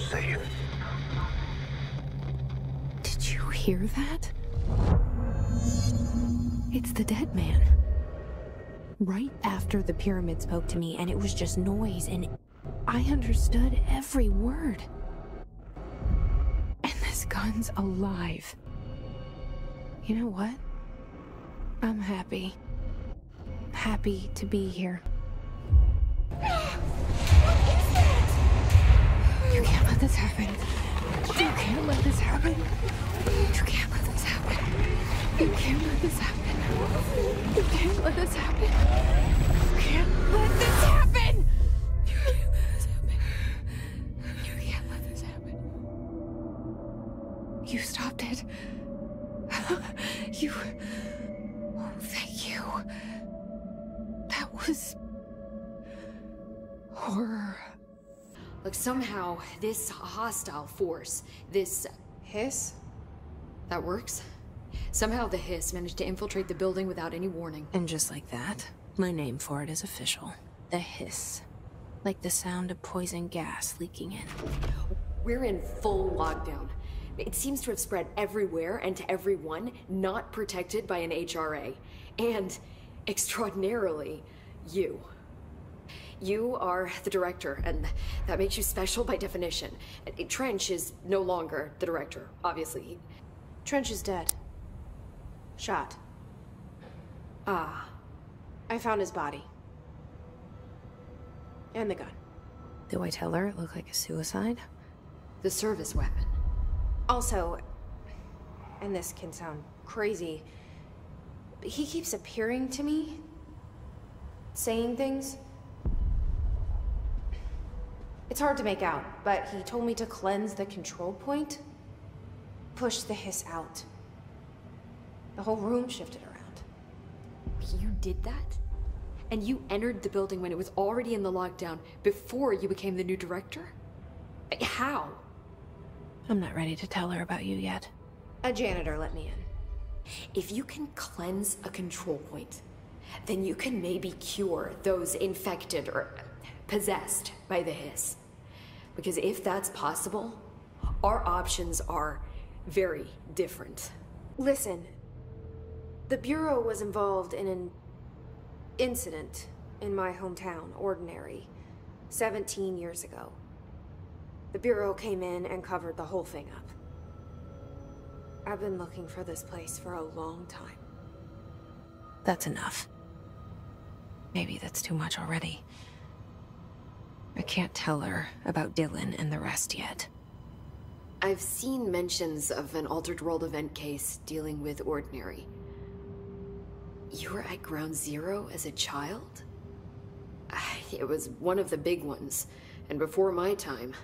safe. Did you hear that? It's the dead man. Right after the pyramid spoke to me, and it was just noise, and I understood every word. And this gun's alive. You know what? I'm happy. Happy to be here. You can't let this happen. You can't let this happen. You can't let this happen. You can't let this happen. You can't let this happen. You can't let this happen. You can't let this happen. You can't let this happen. You stopped it. You... Oh, thank you. That was... horror. Like, somehow, this hostile force, this... Hiss? That works? Somehow the hiss managed to infiltrate the building without any warning. And just like that, my name for it is official. The hiss. Like the sound of poison gas leaking in. We're in full lockdown. It seems to have spread everywhere and to everyone not protected by an HRA. And, extraordinarily, you. You are the director, and that makes you special by definition. Trench is no longer the director, obviously. Trench is dead. Shot. Ah. I found his body. And the gun. Do I tell her it looked like a suicide? The service weapon. Also, and this can sound crazy, but he keeps appearing to me, saying things. It's hard to make out, but he told me to cleanse the control point, push the hiss out. The whole room shifted around. You did that? And you entered the building when it was already in the lockdown before you became the new director? How? I'm not ready to tell her about you yet. A janitor let me in. If you can cleanse a control point, then you can maybe cure those infected or possessed by the hiss. Because if that's possible, our options are very different. Listen, the Bureau was involved in an incident in my hometown, Ordinary, 17 years ago. The Bureau came in and covered the whole thing up. I've been looking for this place for a long time. That's enough. Maybe that's too much already. I can't tell her about Dylan and the rest yet. I've seen mentions of an Altered World event case dealing with Ordinary. You were at Ground Zero as a child? It was one of the big ones, and before my time.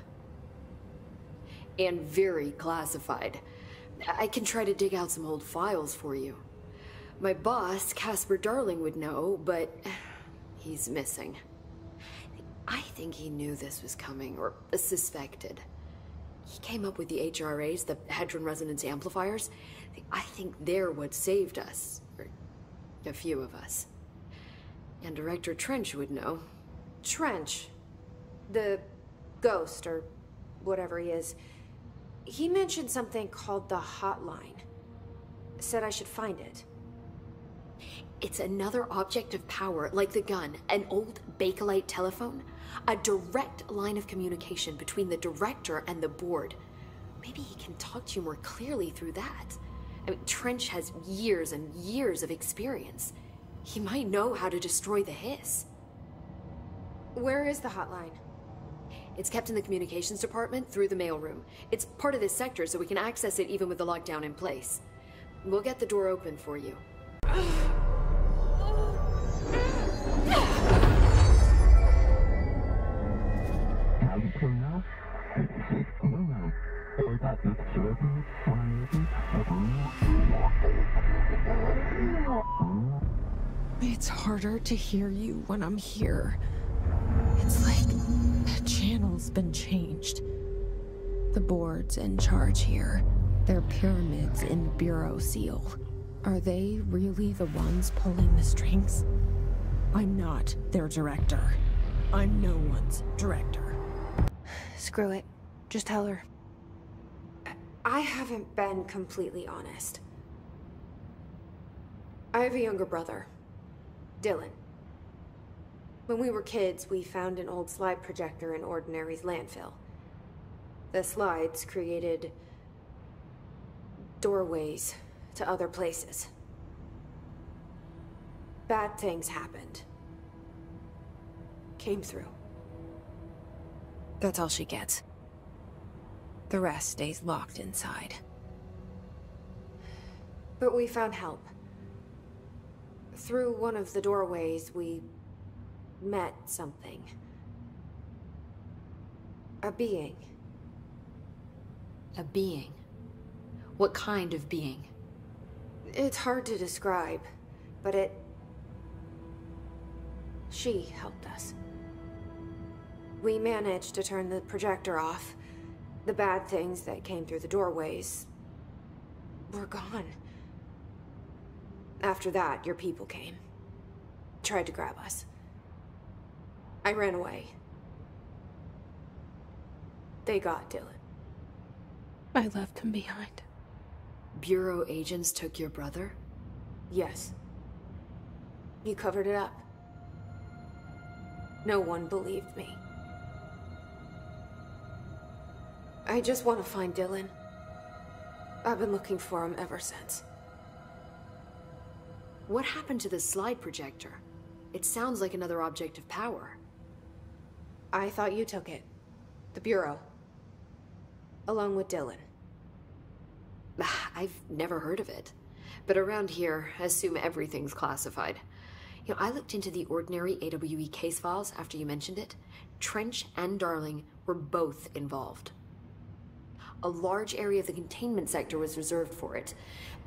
And very classified. I can try to dig out some old files for you. My boss, Casper Darling, would know, but he's missing. I think he knew this was coming, or suspected. He came up with the HRAs, the Hadron Resonance Amplifiers. I think they're what saved us, or a few of us. And Director Trench would know. Trench, the ghost, or whatever he is, he mentioned something called the hotline. Said I should find it. It's another object of power, like the gun, an old Bakelite telephone. A direct line of communication between the director and the board. Maybe he can talk to you more clearly through that. I mean, Trench has years and years of experience. He might know how to destroy the hiss. Where is the hotline? It's kept in the communications department through the mailroom. It's part of this sector, so we can access it even with the lockdown in place. We'll get the door open for you. It's harder to hear you when I'm here. It's like the channel's been changed. The board's in charge here. They're pyramids in Bureau seal. Are they really the ones pulling the strings? I'm not their director. I'm no one's director. Screw it. Just tell her. I haven't been completely honest. I have a younger brother, Dylan. When we were kids, we found an old slide projector in Ordinary's landfill. The slides created doorways to other places. Bad things happened. Came through. That's all she gets. The rest stays locked inside. But we found help. Through one of the doorways, we met something. A being. A being? What kind of being? It's hard to describe, but she helped us. We managed to turn the projector off. The bad things that came through the doorways were gone. After that, your people came. Tried to grab us. I ran away. They got Dylan. I left him behind. Bureau agents took your brother? Yes. You covered it up. No one believed me. I just want to find Dylan. I've been looking for him ever since. What happened to the slide projector? It sounds like another object of power. I thought you took it. The Bureau. Along with Dylan. I've never heard of it. But around here, I assume everything's classified. You know, I looked into the Ordinary AWE case files after you mentioned it. Trench and Darling were both involved. A large area of the containment sector was reserved for it.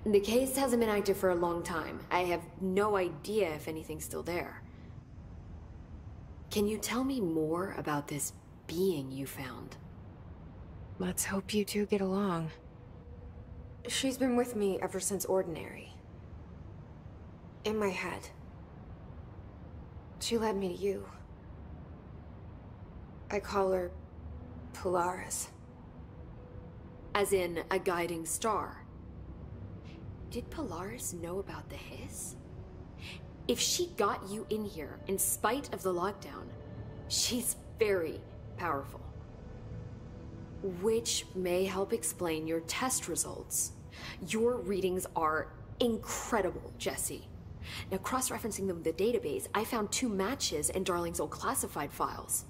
The case hasn't been active for a long time. I have no idea if anything's still there. Can you tell me more about this being you found? Let's hope you two get along. She's been with me ever since Ordinary. In my head. She led me to you. I call her Polaris. As in, a guiding star. Did Polaris know about the hiss? If she got you in here in spite of the lockdown, she's very powerful. Which may help explain your test results. Your readings are incredible, Jesse. Now, cross-referencing them with the database, I found 2 matches in Darling's old classified files.